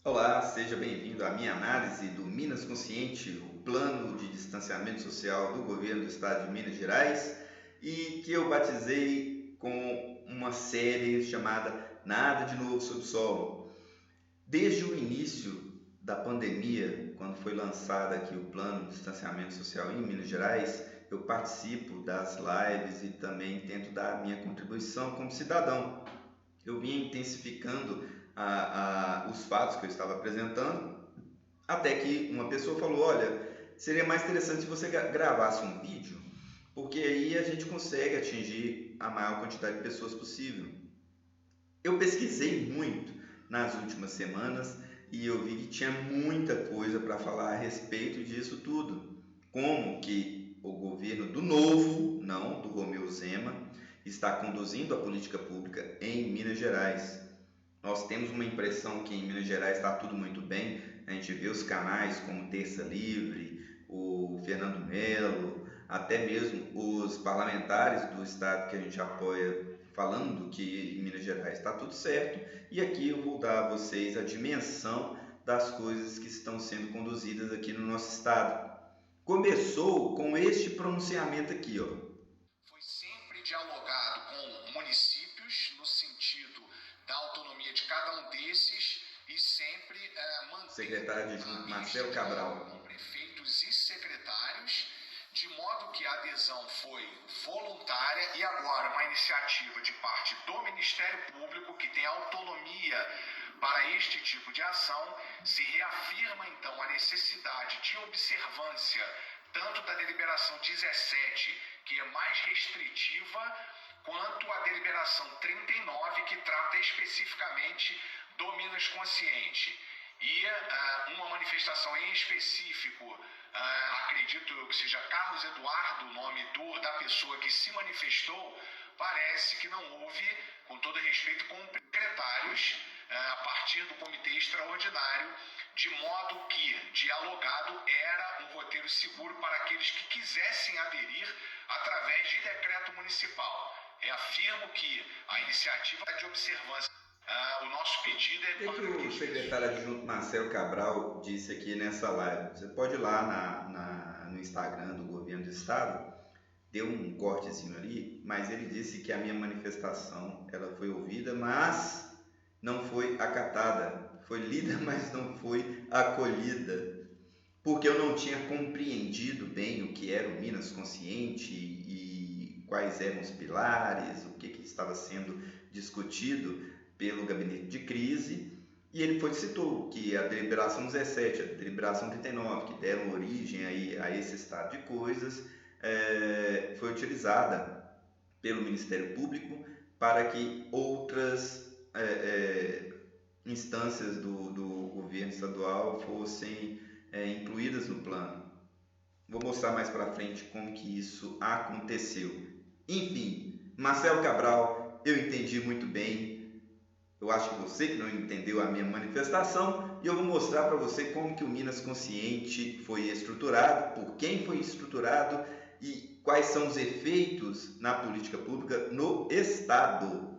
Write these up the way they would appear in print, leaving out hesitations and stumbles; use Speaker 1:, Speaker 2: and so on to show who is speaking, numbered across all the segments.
Speaker 1: Olá, seja bem-vindo à minha análise do Minas Consciente, o plano de distanciamento social do governo do estado de Minas Gerais, e que eu batizei com uma série chamada Nada de Novo Sob o Sol. Desde o início da pandemia, quando foi lançado aqui o plano de distanciamento social em Minas Gerais, eu participo das lives e também tento dar a minha contribuição como cidadão. Eu vinha intensificando os fatos que eu estava apresentando, até que uma pessoa falou: olha, seria mais interessante se você gravasse um vídeo, porque aí a gente consegue atingir a maior quantidade de pessoas possível. Eu pesquisei muito nas últimas semanas e eu vi que tinha muita coisa para falar a respeito disso tudo. Como que o governo do Novo, não do Romeu Zema, está conduzindo a política pública em Minas Gerais. Nós temos uma impressão que em Minas Gerais está tudo muito bem. A gente vê os canais como Terça Livre, o Fernando Melo, até mesmo os parlamentares do estado que a gente apoia falando que em Minas Gerais está tudo certo. E aqui eu vou dar a vocês a dimensão das coisas que estão sendo conduzidas aqui no nosso estado. Começou com este pronunciamento aqui, ó.
Speaker 2: Foi sempre dialogado com municípios no sentido da autonomia de cada um desses e sempre mantendo
Speaker 1: Secretário adjunto Marcelo Cabral.
Speaker 2: com prefeitos e secretários, de modo que a adesão foi voluntária e agora uma iniciativa de parte do Ministério Público, que tem autonomia para este tipo de ação, se reafirma então a necessidade de observância tanto da deliberação 17, que é mais restritiva, quanto a deliberação 39, que trata especificamente do Minas Consciente. E uma manifestação em específico, acredito que seja Carlos Eduardo, o nome da pessoa que se manifestou, parece que não houve, com todo respeito, com secretários a partir do comitê extraordinário, de modo que dialogado era um roteiro seguro para aqueles que quisessem aderir através de decreto municipal. Reafirmo que a iniciativa de observância, o nosso pedido é
Speaker 1: O que o secretário adjunto Marcelo Cabral disse aqui nessa live? Você pode ir lá no Instagram do governo do estado, deu um cortezinho ali, mas ele disse que a minha manifestação ela foi ouvida, mas não foi acatada. Foi lida, mas não foi acolhida. Porque eu não tinha compreendido bem o que era o Minas Consciente e quais eram os pilares, o que estava sendo discutido pelo gabinete de crise, e ele citou que a deliberação 17, a deliberação 39, que deram origem a esse estado de coisas, foi utilizada pelo Ministério Público para que outras instâncias do governo estadual fossem incluídas no plano. Vou mostrar mais para frente como que isso aconteceu. Enfim, Marcelo Cabral, eu entendi muito bem. Eu acho que você que não entendeu a minha manifestação, e eu vou mostrar para você como que o Minas Consciente foi estruturado, por quem foi estruturado e quais são os efeitos na política pública no Estado.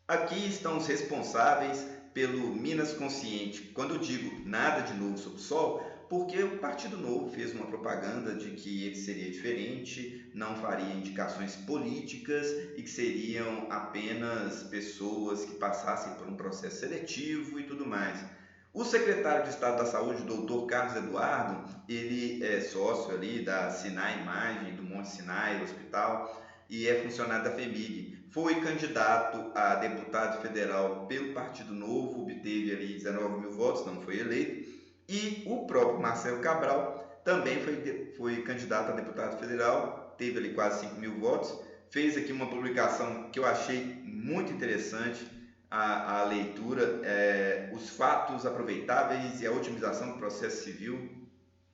Speaker 1: Aqui estão os responsáveis pelo Minas Consciente. Quando eu digo nada de novo sob o sol, porque o Partido Novo fez uma propaganda de que ele seria diferente, não faria indicações políticas e que seriam apenas pessoas que passassem por um processo seletivo e tudo mais. O secretário de Estado da Saúde, doutor Carlos Eduardo, ele é sócio ali da Sinai Imagem, do Monte Sinai Hospital, e é funcionário da FEMIG. Foi candidato a deputado federal pelo Partido Novo, obteve ali 19 mil votos, não foi eleito. E o próprio Marcelo Cabral também foi candidato a deputado federal, teve ali quase 5 mil votos. Fez aqui uma publicação que eu achei muito interessante, a leitura, os fatos aproveitáveis e a otimização do processo civil.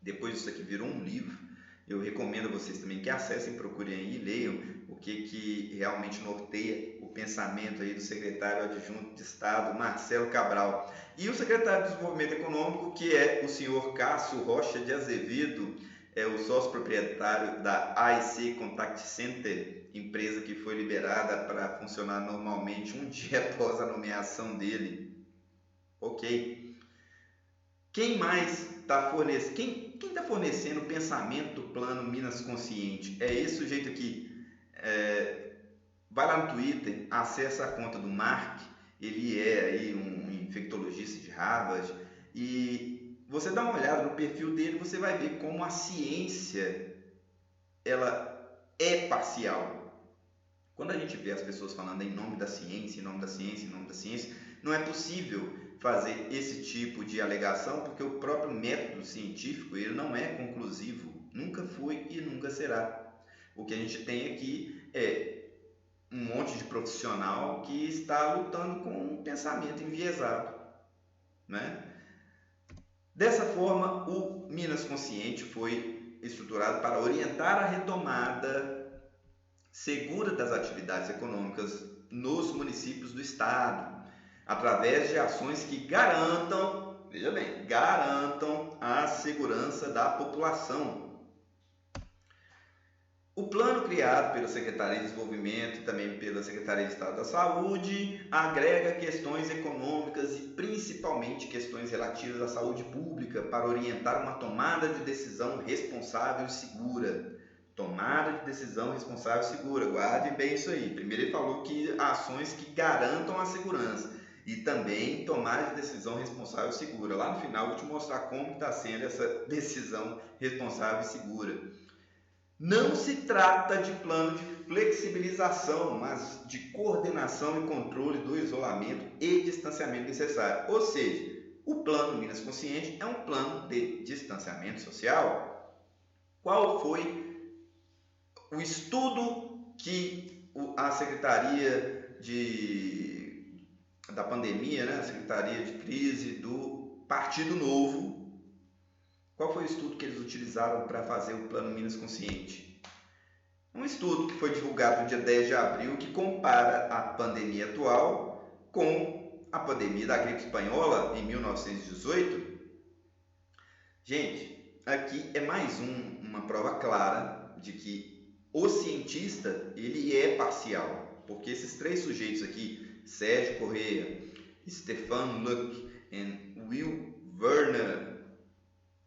Speaker 1: Depois isso aqui virou um livro. Eu recomendo a vocês também que acessem, procurem aí e leiam o que realmente norteia o pensamento aí do secretário adjunto de Estado, Marcelo Cabral. E o secretário de Desenvolvimento Econômico, que é o senhor Cássio Rocha de Azevedo, é o sócio proprietário da AIC Contact Center, empresa que foi liberada para funcionar normalmente um dia após a nomeação dele. Ok. Quem mais está fornecendo? Quem está fornecendo o pensamento do plano Minas Consciente? É esse sujeito aqui. Vai lá no Twitter, acessa a conta do Mark. Ele é aí um infectologista de Harvard. E você dá uma olhada no perfil dele, você vai ver como a ciência ela é parcial. Quando a gente vê as pessoas falando em nome da ciência, em nome da ciência, em nome da ciência, não é possível fazer esse tipo de alegação, porque o próprio método científico ele não é conclusivo, nunca foi e nunca será. O que a gente tem aqui é um monte de profissional que está lutando com um pensamento enviesado, né? Dessa forma, o Minas Consciente foi estruturado para orientar a retomada segura das atividades econômicas nos municípios do estado, através de ações que garantam, veja bem, garantam a segurança da população. O plano criado pela Secretaria de Desenvolvimento e também pela Secretaria de Estado da Saúde agrega questões econômicas e principalmente questões relativas à saúde pública para orientar uma tomada de decisão responsável e segura. Tomada de decisão responsável e segura. Guardem bem isso aí. Primeiro ele falou que ações que garantam a segurança e também tomada de decisão responsável e segura. Lá no final eu vou te mostrar como está sendo essa decisão responsável e segura. Não se trata de plano de flexibilização, mas de coordenação e controle do isolamento e distanciamento necessário. Ou seja, o plano Minas Consciente é um plano de distanciamento social. Qual foi o estudo que a Secretaria da Pandemia, né, a Secretaria de Crise do Partido Novo, qual foi o estudo que eles utilizaram para fazer o Plano Minas Consciente? Um estudo que foi divulgado no dia 10 de abril que compara a pandemia atual com a pandemia da gripe espanhola em 1918. Gente, aqui é mais uma prova clara de que o cientista ele é parcial, porque esses três sujeitos aqui, Sérgio Correia, Stefan Luck e Will Werner,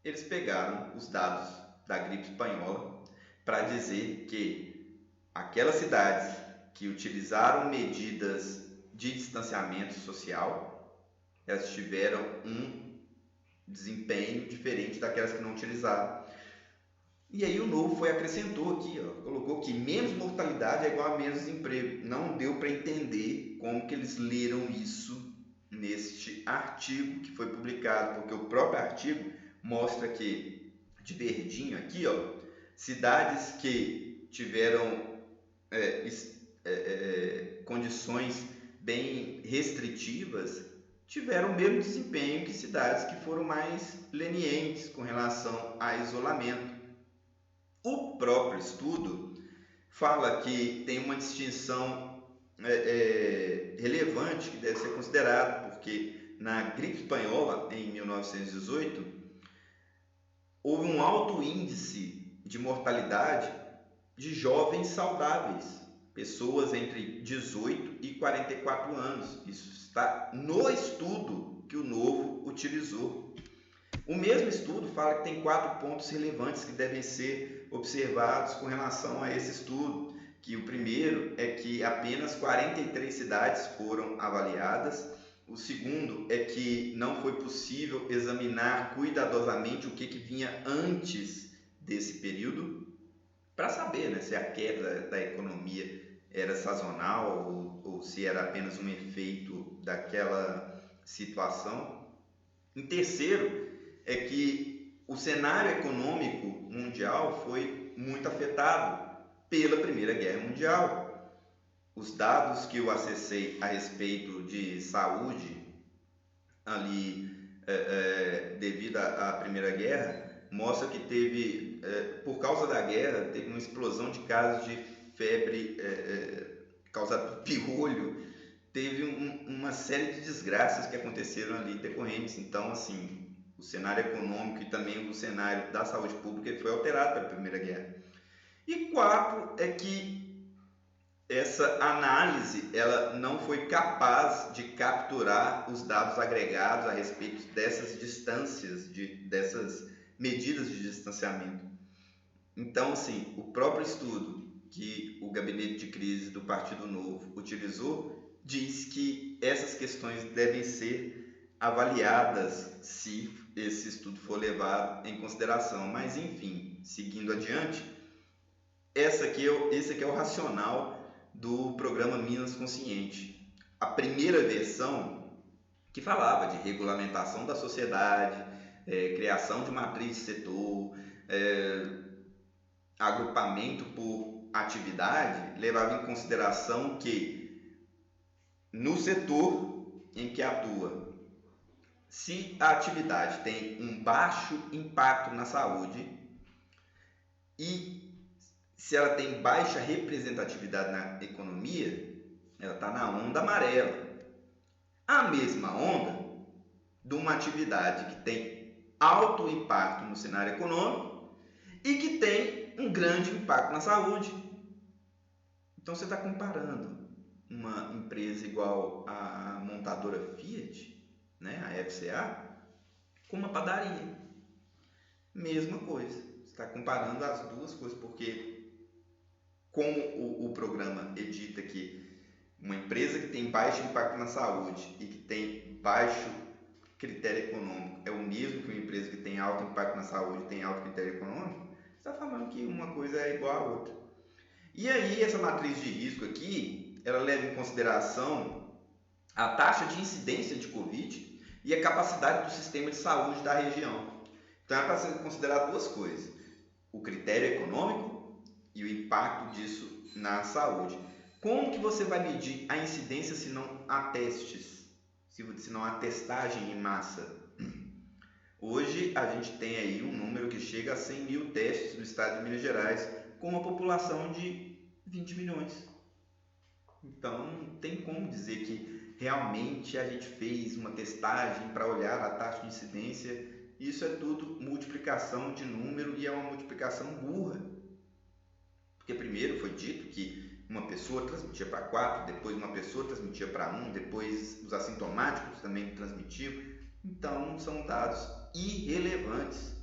Speaker 1: eles pegaram os dados da gripe espanhola para dizer que aquelas cidades que utilizaram medidas de distanciamento social, elas tiveram um desempenho diferente daquelas que não utilizaram. E aí o Novo acrescentou aqui, colocou que menos mortalidade é igual a menos desemprego. Não deu para entender como que eles leram isso neste artigo que foi publicado, porque o próprio artigo mostra que, de verdinho aqui, cidades que tiveram condições bem restritivas tiveram o mesmo desempenho que cidades que foram mais lenientes com relação a isolamento. O próprio estudo fala que tem uma distinção relevante que deve ser considerada, porque na gripe espanhola, em 1918, houve um alto índice de mortalidade de jovens saudáveis, pessoas entre 18 e 44 anos. Isso está no estudo que o Novo utilizou. O mesmo estudo fala que tem 4 pontos relevantes que devem ser observados com relação a esse estudo. Que o primeiro é que apenas 43 cidades foram avaliadas. O segundo é que não foi possível examinar cuidadosamente o que vinha antes desse período para saber, né, se a queda da economia era sazonal ou se era apenas um efeito daquela situação. Em terceiro, é que o cenário econômico mundial foi muito afetado pela Primeira Guerra Mundial. Os dados que eu acessei a respeito de saúde ali devido à Primeira Guerra mostra que teve, por causa da guerra, teve uma explosão de casos de febre causada por piolho, teve uma série de desgraças que aconteceram ali decorrentes. Então, assim, o cenário econômico e também o cenário da saúde pública foi alterado pela Primeira Guerra. E 4 é que essa análise ela não foi capaz de capturar os dados agregados a respeito dessas distâncias, dessas medidas de distanciamento. Então, assim, o próprio estudo que o gabinete de crise do Partido Novo utilizou diz que essas questões devem ser avaliadas se esse estudo for levado em consideração. Mas, enfim, seguindo adiante, esse aqui é o racional do programa Minas Consciente. A primeira versão, que falava de regulamentação da sociedade, criação de matriz de setor, agrupamento por atividade, levava em consideração que no setor em que atua, se a atividade tem um baixo impacto na saúde e se ela tem baixa representatividade na economia, ela está na onda amarela. A mesma onda de uma atividade que tem alto impacto no cenário econômico e que tem um grande impacto na saúde. Então você está comparando uma empresa igual a montadora Fiat, né, a FCA, com uma padaria. Mesma coisa. Você está comparando as duas coisas, porque como o programa edita que uma empresa que tem baixo impacto na saúde e que tem baixo critério econômico é o mesmo que uma empresa que tem alto impacto na saúde e tem alto critério econômico, você está falando que uma coisa é igual à outra. E aí, essa matriz de risco aqui, ela leva em consideração a taxa de incidência de Covid e a capacidade do sistema de saúde da região. Então, é para ser considerado duas coisas: o critério econômico e o impacto disso na saúde. Como que você vai medir a incidência se não há testes, se não há testagem em massa? Hoje a gente tem aí um número que chega a 100 mil testes no estado de Minas Gerais, com uma população de 20 milhões. Então não tem como dizer que realmente a gente fez uma testagem para olhar a taxa de incidência. Isso é tudo multiplicação de número e é uma multiplicação burra. Porque primeiro foi dito que uma pessoa transmitia para 4, depois uma pessoa transmitia para 1, depois os assintomáticos também transmitiam. Então são dados irrelevantes.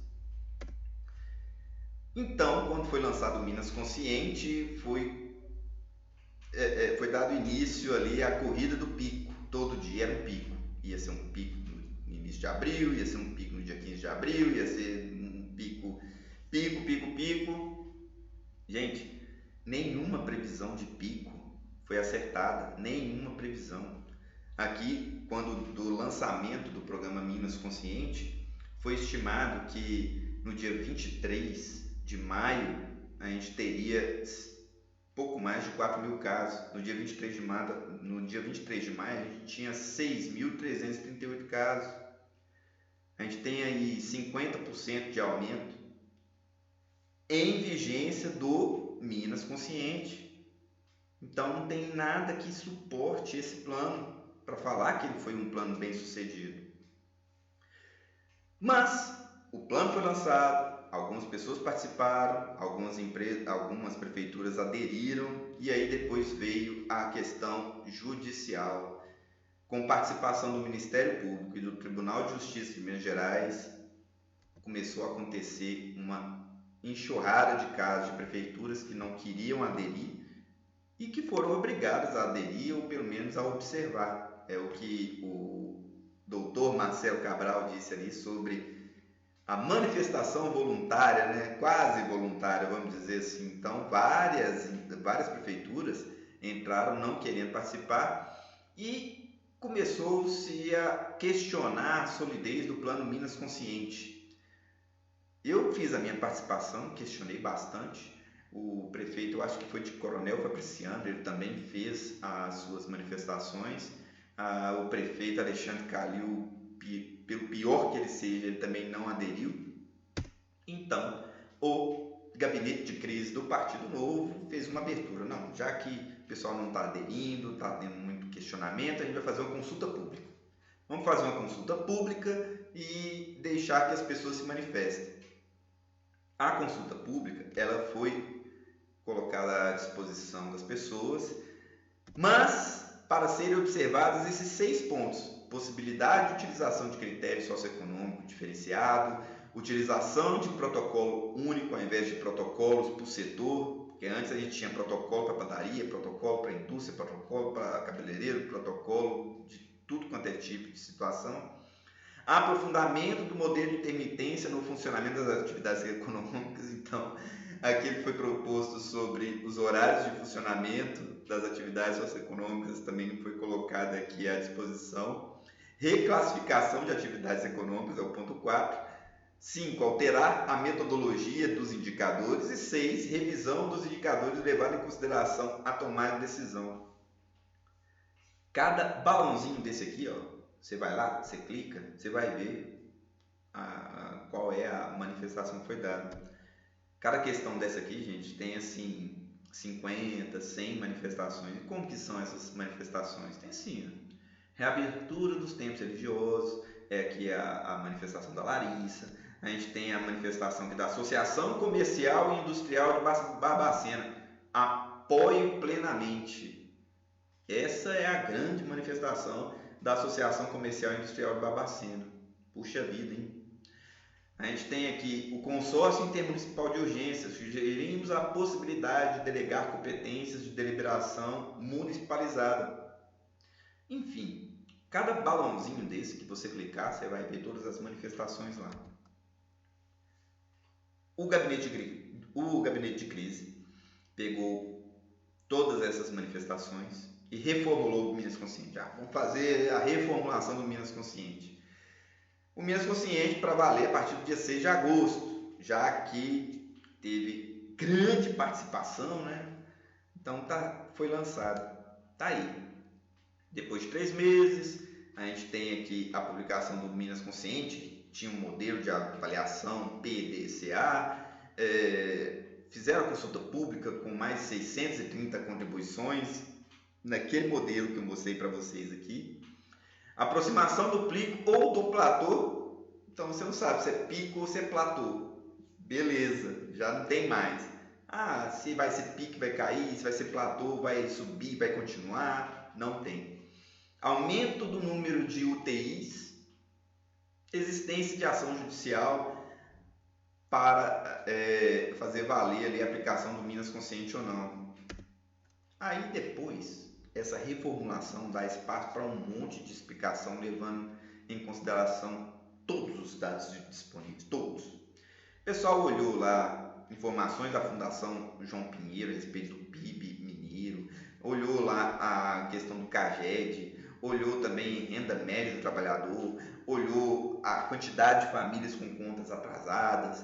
Speaker 1: Então, quando foi lançado o Minas Consciente, foi dado início ali à corrida do pico. Todo dia era um pico. Ia ser um pico no início de abril, ia ser um pico no dia 15 de abril, ia ser um pico. Gente, nenhuma previsão de pico foi acertada, nenhuma previsão. Aqui, quando do lançamento do programa Minas Consciente, foi estimado que no dia 23 de maio a gente teria pouco mais de 4 mil casos. No dia 23 de maio a gente tinha 6.338 casos. A gente tem aí 50% de aumento em vigência do Minas Consciente. Então não tem nada que suporte esse plano para falar que ele foi um plano bem sucedido. Mas o plano foi lançado, algumas pessoas participaram, algumas prefeituras aderiram, e aí depois veio a questão judicial, com participação do Ministério Público e do Tribunal de Justiça de Minas Gerais. Começou a acontecer uma enxurrada de casos de prefeituras que não queriam aderir e que foram obrigadas a aderir ou pelo menos a observar. É o que o doutor Marcelo Cabral disse ali sobre a manifestação voluntária, né? Quase voluntária, vamos dizer assim. Então, várias prefeituras entraram não querendo participar e começou-se a questionar a solidez do plano Minas Consciente. Eu fiz a minha participação, questionei bastante. O prefeito, eu acho que foi de Coronel Fabriciano, ele também fez as suas manifestações. O prefeito Alexandre Calil, pelo pior que ele seja, ele também não aderiu. Então, o gabinete de crise do Partido Novo fez uma abertura. Não, já que o pessoal não está aderindo, está tendo muito questionamento, a gente vai fazer uma consulta pública. Vamos fazer uma consulta pública e deixar que as pessoas se manifestem. A consulta pública, ela foi colocada à disposição das pessoas, mas para serem observados esses 6 pontos: possibilidade de utilização de critério socioeconômico diferenciado, utilização de protocolo único ao invés de protocolos por setor, porque antes a gente tinha protocolo para padaria, protocolo para indústria, protocolo para cabeleireiro, protocolo de tudo quanto é tipo de situação. Aprofundamento do modelo de intermitência no funcionamento das atividades econômicas. Então, aquilo que foi proposto sobre os horários de funcionamento das atividades socioeconômicas também não foi colocado aqui à disposição. Reclassificação de atividades econômicas é o ponto 4. 5. Alterar a metodologia dos indicadores. E 6. Revisão dos indicadores levando em consideração a tomada de decisão. Cada balãozinho desse aqui, ó, você vai lá, você clica, você vai ver qual é a manifestação que foi dada. Cada questão dessa aqui, gente, tem assim 50, 100 manifestações. E como que são essas manifestações? Tem assim, ó, reabertura dos templos religiosos, aqui a manifestação da Larissa. A gente tem a manifestação aqui da Associação Comercial e Industrial de Barbacena. Apoio plenamente. Essa é a grande manifestação da Associação Comercial e Industrial de Barbacena. Puxa vida, hein? A gente tem aqui o consórcio intermunicipal de urgências. Sugerimos a possibilidade de delegar competências de deliberação municipalizada. Enfim, cada balãozinho desse que você clicar, você vai ver todas as manifestações lá. O gabinete de crise pegou todas essas manifestações e reformulou o Minas Consciente. Vamos fazer a reformulação do Minas Consciente. O Minas Consciente para valer a partir do dia 6 de agosto, já que teve grande participação, né? Então foi lançado. Tá aí. Depois de 3 meses, a gente tem aqui a publicação do Minas Consciente, que tinha um modelo de avaliação PDCA, fizeram a consulta pública com mais de 630 contribuições, naquele modelo que eu mostrei para vocês aqui. Aproximação do plico ou do platô. Então você não sabe se é pico ou se é platô. Beleza, já não tem mais. Se vai ser pico, vai cair, se vai ser platô, vai subir, vai continuar. Não tem. Aumento do número de UTIs. Existência de ação judicial para fazer valer ali a aplicação do Minas Consciente ou não. Aí depois, essa reformulação dá espaço para um monte de explicação, levando em consideração todos os dados disponíveis, todos. O pessoal olhou lá informações da Fundação João Pinheiro a respeito do PIB mineiro, olhou lá a questão do CAGED, olhou também renda média do trabalhador, olhou a quantidade de famílias com contas atrasadas,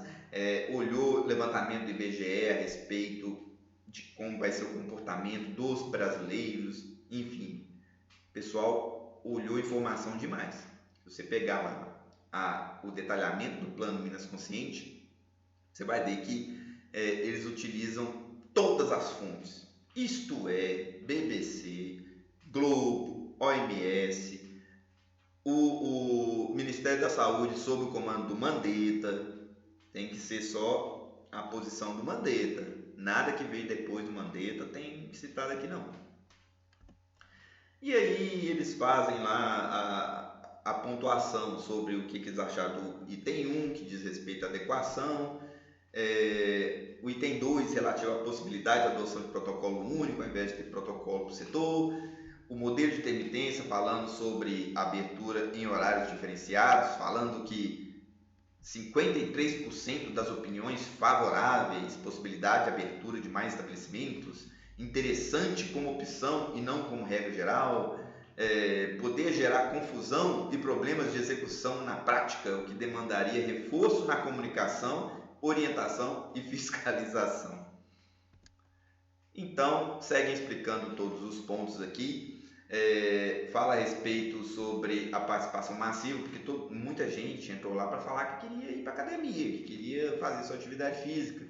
Speaker 1: olhou levantamento do IBGE a respeito de como vai ser o comportamento dos brasileiros, enfim. O pessoal olhou informação demais. Se você pegar lá o detalhamento do Plano Minas Consciente, você vai ver que eles utilizam todas as fontes. Isto é, BBC, Globo, OMS, o Ministério da Saúde sob o comando do Mandetta. Tem que ser só a posição do Mandetta. Nada que veio depois do Mandetta tem citado aqui não. E aí eles fazem lá a pontuação sobre o que eles acharam do item 1, que diz respeito à adequação, o item 2 relativo à possibilidade de adoção de protocolo único ao invés de ter protocolo por setor, o modelo de intermitência falando sobre abertura em horários diferenciados, falando que 53% das opiniões favoráveis, possibilidade de abertura de mais estabelecimentos, interessante como opção e não como regra geral, poder gerar confusão e problemas de execução na prática, o que demandaria reforço na comunicação, orientação e fiscalização. Então, seguem explicando todos os pontos aqui. Fala a respeito sobre a participação massiva, porque muita gente entrou lá para falar que queria ir para academia, que queria fazer sua atividade física.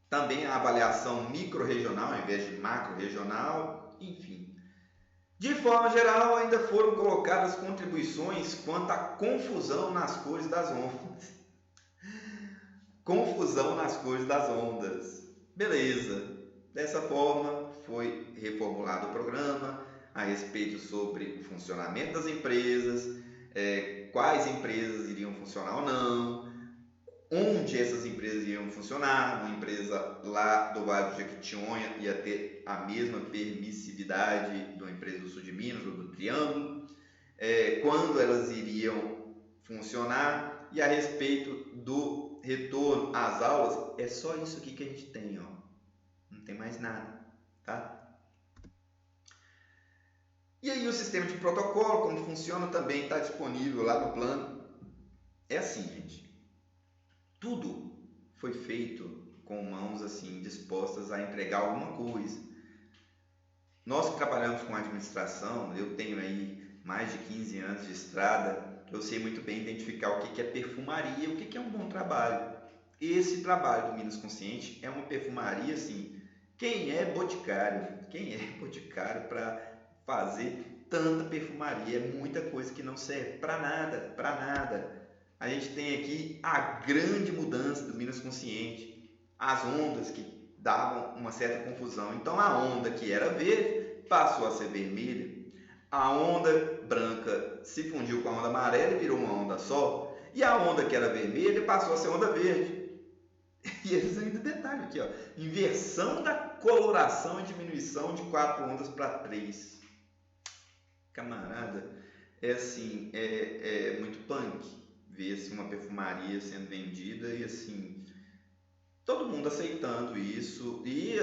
Speaker 1: Também a avaliação micro-regional ao invés de macro-regional, enfim. De forma geral, ainda foram colocadas contribuições quanto à confusão nas cores das honras. confusão nas cores das ondas. Beleza. Dessa forma, foi reformulado o programa a respeito sobre o funcionamento das empresas, quais empresas iriam funcionar ou não, onde essas empresas iriam funcionar. Uma empresa lá do Vale do Jequitinhonha ia ter a mesma permissividade de uma empresa do sul de Minas ou do Triângulo, quando elas iriam funcionar, e a respeito do retorno às aulas, é só isso aqui que a gente tem, ó. Não tem mais nada, tá? E aí o sistema de protocolo, como funciona, também está disponível lá no plano. É assim, gente. Tudo foi feito com mãos assim dispostas a entregar alguma coisa. Nós que trabalhamos com administração, eu tenho aí mais de 15 anos de estrada, eu sei muito bem identificar o que é perfumaria, o que é um bom trabalho. Esse trabalho do Minas Consciente é uma perfumaria assim. Quem é boticário? Quem é boticário para fazer tanta perfumaria? É muita coisa que não serve para nada, para nada. A gente tem aqui a grande mudança do Minas Consciente, as ondas que davam uma certa confusão. Então a onda que era verde passou a ser vermelha, a onda branca se fundiu com a onda amarela e virou uma onda só, e a onda que era vermelha passou a ser onda verde. E eles ainda detalham aqui, ó, inversão da coloração e diminuição de 4 ondas para 3. Camarada, é assim, é muito punk ver assim, uma perfumaria sendo vendida e assim, todo mundo aceitando isso. E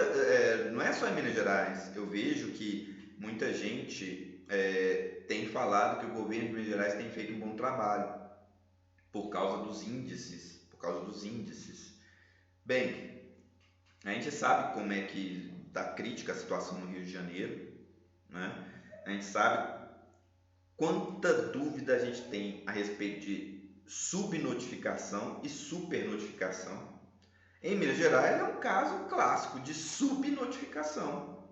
Speaker 1: não é só em Minas Gerais, eu vejo que muita gente tem falado que o governo de Minas Gerais tem feito um bom trabalho por causa dos índices, Bem, a gente sabe como é que está crítica a situação no Rio de Janeiro, né? A gente sabe quanta dúvida a gente tem a respeito de subnotificação e supernotificação. Em Minas Gerais é um caso clássico de subnotificação.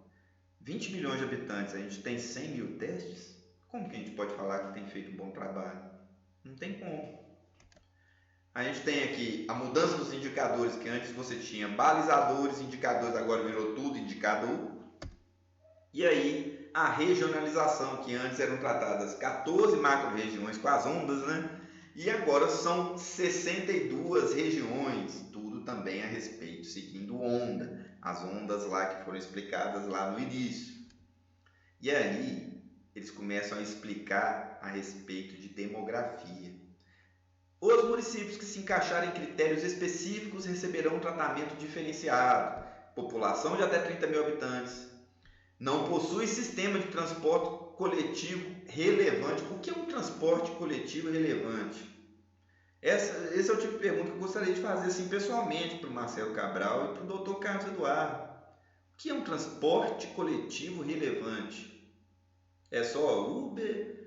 Speaker 1: 20 milhões de habitantes, a gente tem 100 mil testes? Como que a gente pode falar que tem feito um bom trabalho? Não tem como. A gente tem aqui a mudança dos indicadores, que antes você tinha balizadores, indicadores, agora virou tudo indicador. E aí a regionalização, que antes eram tratadas 14 macro-regiões com as ondas, né? E agora são 62 regiões, tudo também a respeito, seguindo onda, as ondas lá que foram explicadas lá no início. E aí eles começam a explicar a respeito de demografia. Os municípios que se encaixarem em critérios específicos receberão um tratamento diferenciado. População de até 30 mil habitantes. Não possui sistema de transporte coletivo relevante. O que é um transporte coletivo relevante? Esse é o tipo de pergunta que eu gostaria de fazer assim, pessoalmente para o Marcelo Cabral e para o Dr. Carlos Eduardo. O que é um transporte coletivo relevante? É só Uber?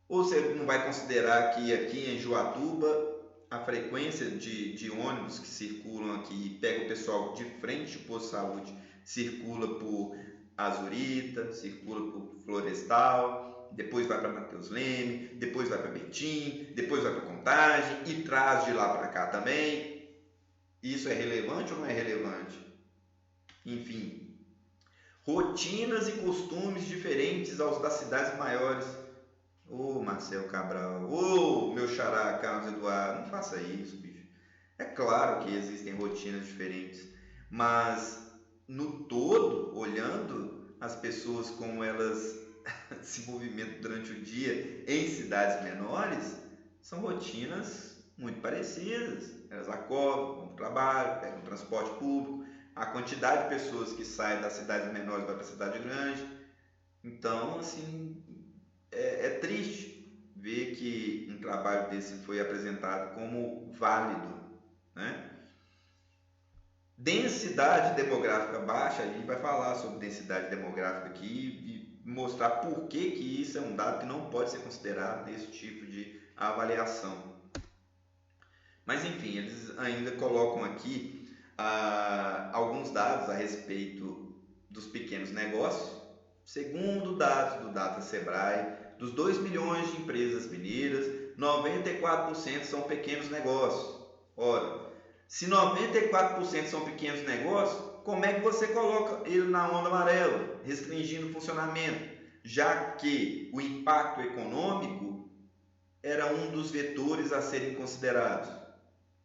Speaker 1: Ou você não vai considerar que aqui em Juatuba a frequência de ônibus que circulam aqui e pega o pessoal de frente ao posto de saúde, circula por Azurita, circula por Florestal, depois vai para Mateus Leme, depois vai para Betim, depois vai para Contagem e traz de lá para cá também. Isso é relevante ou não é relevante? Enfim, rotinas e costumes diferentes aos das cidades maiores. Ô Marcelo Cabral, ô meu xará Carlos Eduardo, não faça isso, bicho. É claro que existem rotinas diferentes, mas no todo, olhando as pessoas como elas se movimentam durante o dia em cidades menores, são rotinas muito parecidas. Elas acordam, vão para o trabalho, pegam o transporte público, a quantidade de pessoas que saem das cidades menores vai para a cidade grande. Então, assim, é triste ver que um trabalho desse foi apresentado como válido, né? Densidade demográfica baixa, a gente vai falar sobre densidade demográfica aqui e mostrar por que isso é um dado que não pode ser considerado nesse tipo de avaliação. Mas enfim, eles ainda colocam aqui alguns dados a respeito dos pequenos negócios. Segundo dados do Data Sebrae, dos 2 milhões de empresas mineiras, 94% são pequenos negócios. Ora, Se 94% são pequenos negócios, como é que você coloca ele na onda amarela, restringindo o funcionamento? Já que o impacto econômico era um dos vetores a serem considerados.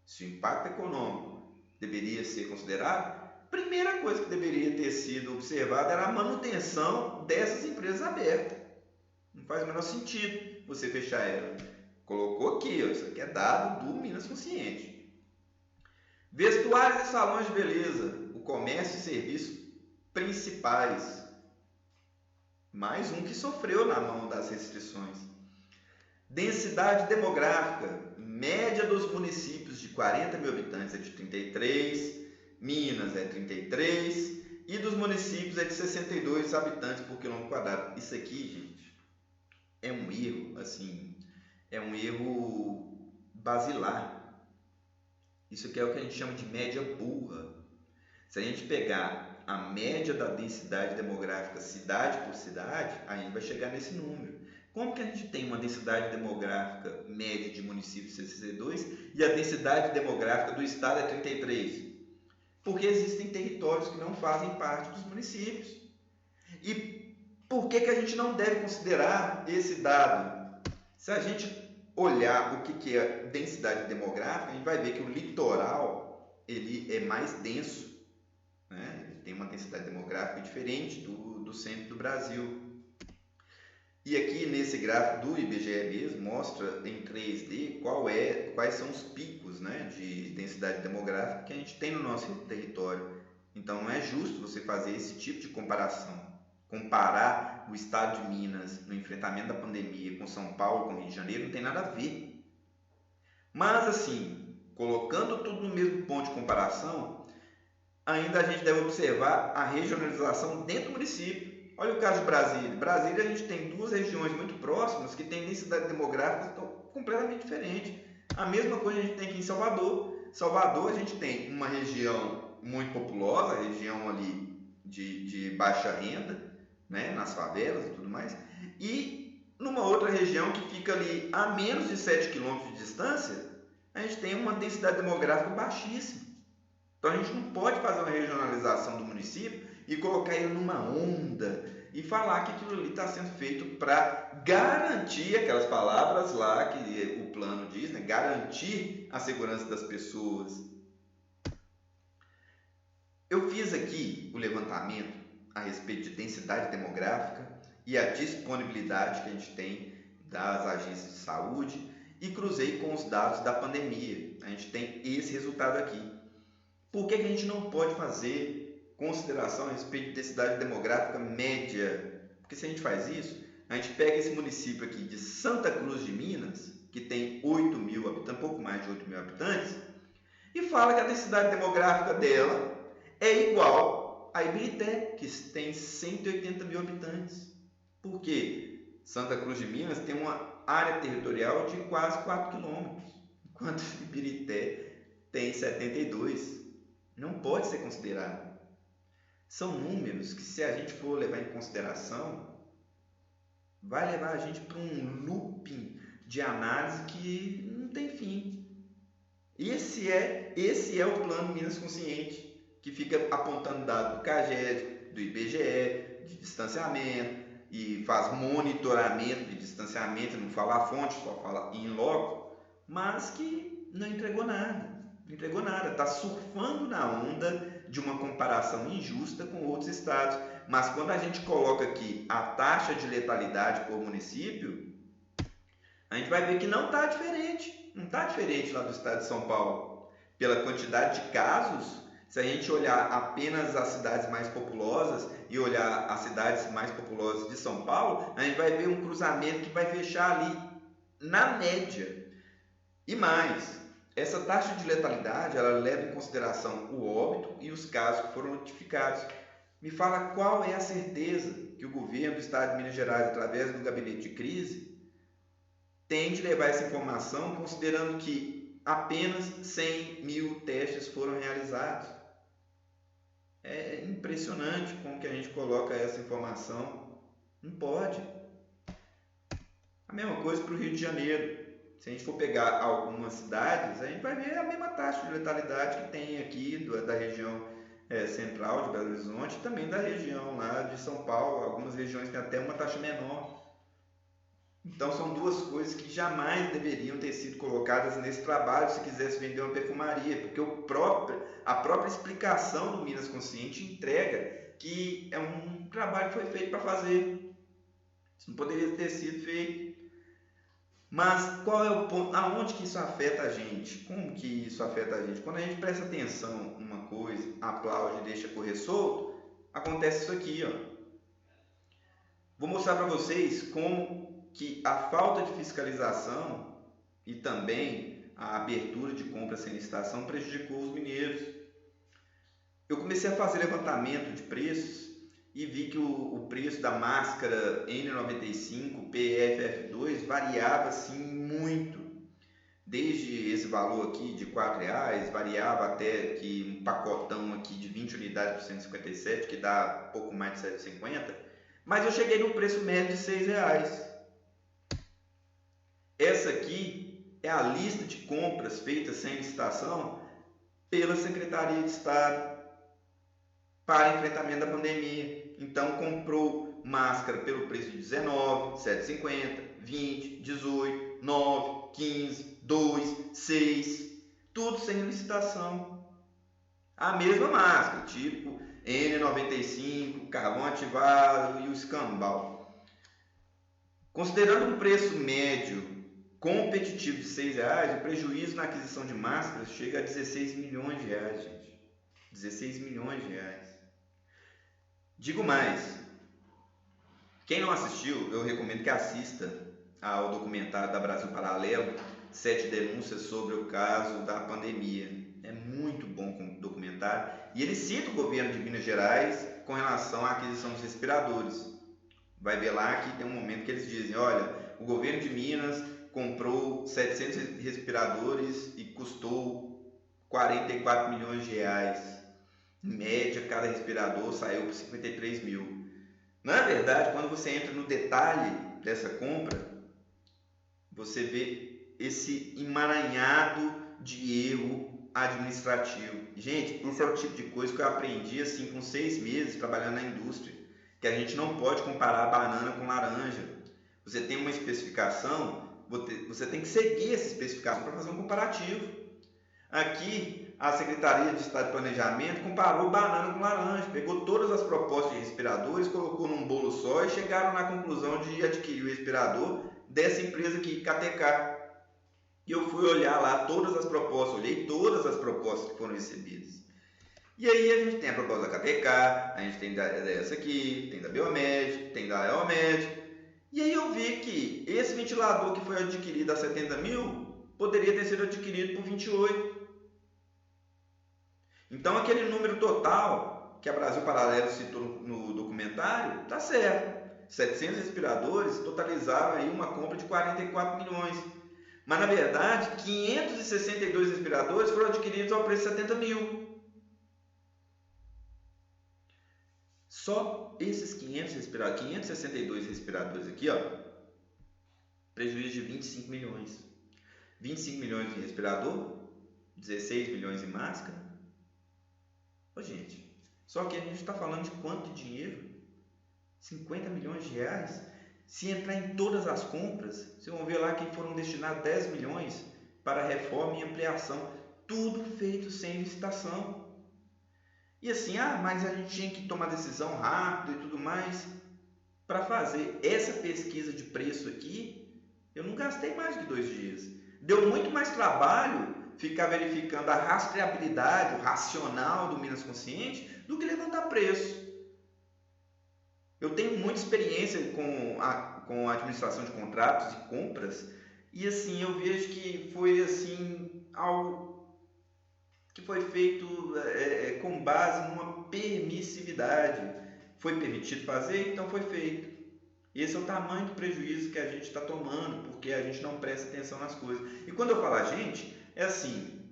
Speaker 1: Se o impacto econômico deveria ser considerado, a primeira coisa que deveria ter sido observada era a manutenção dessas empresas abertas. Não faz o menor sentido você fechar ela. Colocou aqui, ó, isso aqui é dado do Minas Consciente. Vestuários e salões de beleza, o comércio e serviços principais. Mais um que sofreu na mão das restrições. Densidade demográfica, média dos municípios de 40 mil habitantes é de 33, Minas é 33 e dos municípios é de 62 habitantes por quilômetro quadrado. Isso aqui, gente, é um erro, assim, é um erro basilar. Isso aqui é o que a gente chama de média burra. Se a gente pegar a média da densidade demográfica cidade por cidade, a gente vai chegar nesse número. Como que a gente tem uma densidade demográfica média de municípios 62 e a densidade demográfica do estado é 33? Porque existem territórios que não fazem parte dos municípios. E por que a gente não deve considerar esse dado? Se a gente olhar o que é densidade demográfica, a gente vai ver que o litoral ele é mais denso, né? Ele tem uma densidade demográfica diferente do centro do Brasil. E aqui nesse gráfico do IBGE mesmo, mostra em 3D quais são os picos, né, de densidade demográfica que a gente tem no nosso território. Então não é justo você fazer esse tipo de comparação. Comparar o estado de Minas no enfrentamento da pandemia com São Paulo, com Rio de Janeiro, não tem nada a ver. Mas assim, colocando tudo no mesmo ponto de comparação, ainda a gente deve observar a regionalização dentro do município. Olha o caso de Brasília. Brasília, a gente tem duas regiões muito próximas que têm densidade demográfica completamente diferente. A mesma coisa a gente tem aqui em Salvador. Salvador, a gente tem uma região muito populosa, a região ali de baixa renda, né, nas favelas e tudo mais, e numa outra região que fica ali a menos de 7 km de distância, a gente tem uma densidade demográfica baixíssima. Então a gente não pode fazer uma regionalização do município e colocar ele numa onda e falar que aquilo ali está sendo feito para garantir aquelas palavras lá que o plano diz, né? Garantir a segurança das pessoas. Eu fiz aqui o levantamento a respeito de densidade demográfica e a disponibilidade que a gente tem das agências de saúde e cruzei com os dados da pandemia. A gente tem esse resultado aqui. Por que a gente não pode fazer consideração a respeito de densidade demográfica média? Porque se a gente faz isso, a gente pega esse município aqui de Santa Cruz de Minas, que tem 8 mil habitantes, pouco mais de 8 mil habitantes, e fala que a densidade demográfica dela é igual a Ibirité, que tem 180 mil habitantes. Por quê? Santa Cruz de Minas tem uma área territorial de quase 4 quilômetros, enquanto Ibirité tem 72. Não pode ser considerado. São números que, se a gente for levar em consideração, vai levar a gente para um looping de análise que não tem fim. Esse é o plano Minas Consciente, que fica apontando dados do CAGED, do IBGE, de distanciamento, e faz monitoramento de distanciamento, não fala a fonte, só fala in loco, mas que não entregou nada. Não entregou nada, está surfando na onda de uma comparação injusta com outros estados. Mas quando a gente coloca aqui a taxa de letalidade por município, a gente vai ver que não está diferente. Não está diferente lá do estado de São Paulo. Pela quantidade de casos, se a gente olhar apenas as cidades mais populosas e olhar as cidades mais populosas de São Paulo, a gente vai ver um cruzamento que vai fechar ali na média. E mais, essa taxa de letalidade, ela leva em consideração o óbito e os casos que foram notificados. Me fala qual é a certeza que o governo do estado de Minas Gerais, através do gabinete de crise, tem de levar essa informação, considerando que apenas 100 mil testes foram realizados. É impressionante como que a gente coloca essa informação. Não pode. A mesma coisa para o Rio de Janeiro. Se a gente for pegar algumas cidades, a gente vai ver a mesma taxa de letalidade que tem aqui da região central de Belo Horizonte, e também da região lá de São Paulo. Algumas regiões têm até uma taxa menor. Então são duas coisas que jamais deveriam ter sido colocadas nesse trabalho se quisesse vender uma perfumaria, porque a própria explicação do Minas Consciente entrega que é um trabalho que foi feito para fazer. Isso não poderia ter sido feito. Mas qual é o ponto? Aonde que isso afeta a gente? Como que isso afeta a gente? Quando a gente presta atenção numa coisa, aplaude e deixa correr solto, acontece isso aqui, ó. Vou mostrar para vocês como que a falta de fiscalização e também a abertura de compra sem licitação prejudicou os mineiros. Eu comecei a fazer levantamento de preços e vi que o preço da máscara N95 PFF2 variava assim muito. Desde esse valor aqui de R$4, variava até que um pacotão aqui de 20 unidades por 157, que dá pouco mais de 7,50. Mas eu cheguei no preço médio de R$6. Essa aqui é a lista de compras feitas sem licitação pela Secretaria de Estado para enfrentamento da pandemia. Então comprou máscara pelo preço de 19, 7,50, 20, 18, 9, 15, 2, 6, tudo sem licitação. A mesma máscara, tipo N95, carvão ativado e o escambau. Considerando um preço médio competitivo de R$6, o prejuízo na aquisição de máscaras chega a R$16 milhões, gente. R$16 milhões. Digo mais, quem não assistiu, eu recomendo que assista ao documentário da Brasil Paralelo, 7 denúncias sobre o caso da pandemia. É muito bom o documentário. E ele cita o governo de Minas Gerais com relação à aquisição dos respiradores. Vai ver lá que tem um momento que eles dizem, olha, o governo de Minas comprou 700 respiradores e custou R$44 milhões. Em média, cada respirador saiu por 53 mil. Na verdade, quando você entra no detalhe dessa compra, você vê esse emaranhado de erro administrativo. Gente, esse é o tipo de coisa que eu aprendi assim com 6 meses trabalhando na indústria, que a gente não pode comparar banana com laranja. Você tem uma especificação, você tem que seguir essa especificação para fazer um comparativo. Aqui, a Secretaria de Estado de Planejamento comparou banana com laranja, pegou todas as propostas de respiradores, colocou num bolo só e chegaram na conclusão de adquirir o respirador dessa empresa aqui, KTK. E eu fui olhar lá todas as propostas, olhei todas as propostas que foram recebidas. E aí a gente tem a proposta da KTK, a gente tem dessa aqui, tem da Biomed, tem da Elmed. E aí eu vi que esse ventilador que foi adquirido a 70 mil poderia ter sido adquirido por 28. Então aquele número total que a Brasil Paralelo citou no documentário está certo. 700 respiradores totalizaram aí uma compra de 44 milhões. Mas na verdade 562 respiradores foram adquiridos ao preço de 70 mil. Só esses 562 respiradores aqui, ó, prejuízo de 25 milhões. 25 milhões de respirador, 16 milhões em máscara. Ô, gente, só que a gente está falando de quanto de dinheiro? 50 milhões de reais? Se entrar em todas as compras, vocês vão ver lá que foram destinados 10 milhões para reforma e ampliação. Tudo feito sem licitação. E assim, mas a gente tinha que tomar decisão rápido e tudo mais. Para fazer essa pesquisa de preço aqui, eu não gastei mais de 2 dias. Deu muito mais trabalho ficar verificando a rastreabilidade, o racional do Minas Consciente, do que levantar preço. Eu tenho muita experiência com a administração de contratos e compras, e assim, eu vejo que foi assim, algo que foi feito com base numa permissividade. Foi permitido fazer, então foi feito. Esse é o tamanho do prejuízo que a gente está tomando, porque a gente não presta atenção nas coisas. E quando eu falo a gente, é assim,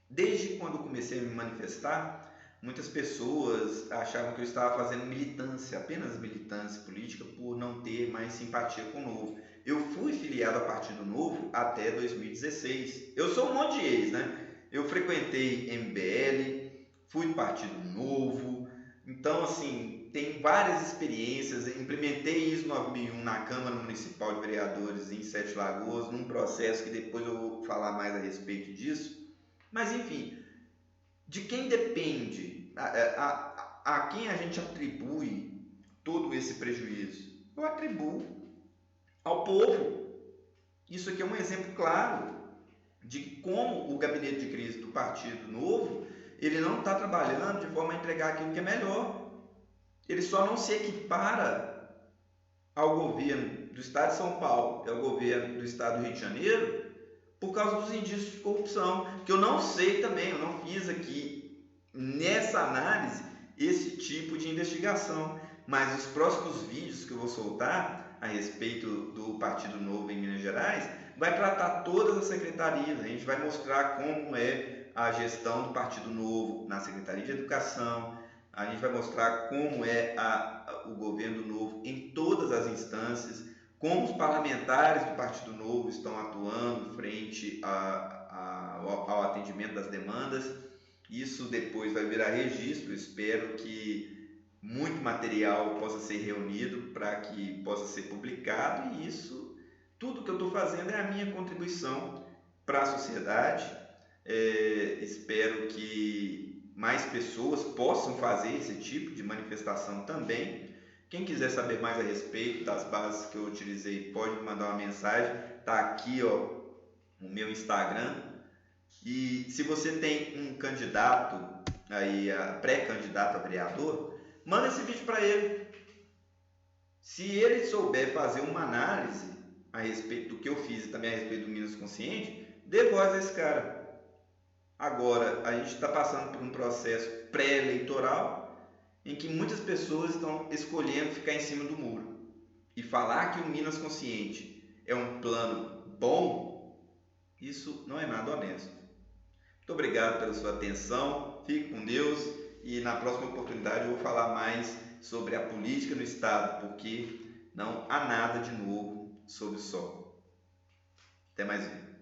Speaker 1: desde quando eu comecei a me manifestar, muitas pessoas achavam que eu estava fazendo militância, apenas militância política, por não ter mais simpatia com o Novo. Eu fui filiado ao Partido Novo até 2016. Eu sou um monte de ex, né? Eu frequentei MBL, fui do Partido Novo, então, assim, tem várias experiências. Implementei ISO 9001 na Câmara Municipal de Vereadores em Sete Lagoas, num processo que depois eu vou falar mais a respeito disso. Mas, enfim, de quem depende, a quem a gente atribui todo esse prejuízo? Eu atribuo ao povo. Isso aqui é um exemplo claro de como o gabinete de crise do Partido Novo, ele não está trabalhando de forma a entregar aquilo que é melhor. Ele só não se equipara ao governo do Estado de São Paulo e ao governo do Estado do Rio de Janeiro por causa dos indícios de corrupção, que eu não sei também, eu não fiz aqui nessa análise esse tipo de investigação, mas os próximos vídeos que eu vou soltar a respeito do Partido Novo em Minas Gerais vai tratar todas as secretarias. A gente vai mostrar como é a gestão do Partido Novo na Secretaria de Educação, a gente vai mostrar como é o governo novo em todas as instâncias, como os parlamentares do Partido Novo estão atuando frente ao atendimento das demandas. Isso depois vai virar registro. Espero que muito material possa ser reunido para que possa ser publicado, e isso, tudo que eu estou fazendo é a minha contribuição para a sociedade. Espero que mais pessoas possam fazer esse tipo de manifestação também. Quem quiser saber mais a respeito das bases que eu utilizei, pode me mandar uma mensagem. Está aqui, ó, o meu Instagram. E se você tem um candidato, aí, pré-candidato a vereador, manda esse vídeo para ele. Se ele souber fazer uma análise a respeito do que eu fiz e também a respeito do Minas Consciente, dê voz a esse cara. Agora, a gente está passando por um processo pré-eleitoral em que muitas pessoas estão escolhendo ficar em cima do muro. E falar que o Minas Consciente é um plano bom, isso não é nada honesto. Muito obrigado pela sua atenção, fique com Deus, e na próxima oportunidade eu vou falar mais sobre a política no Estado, porque não há nada de novo sob o sol. Até mais um.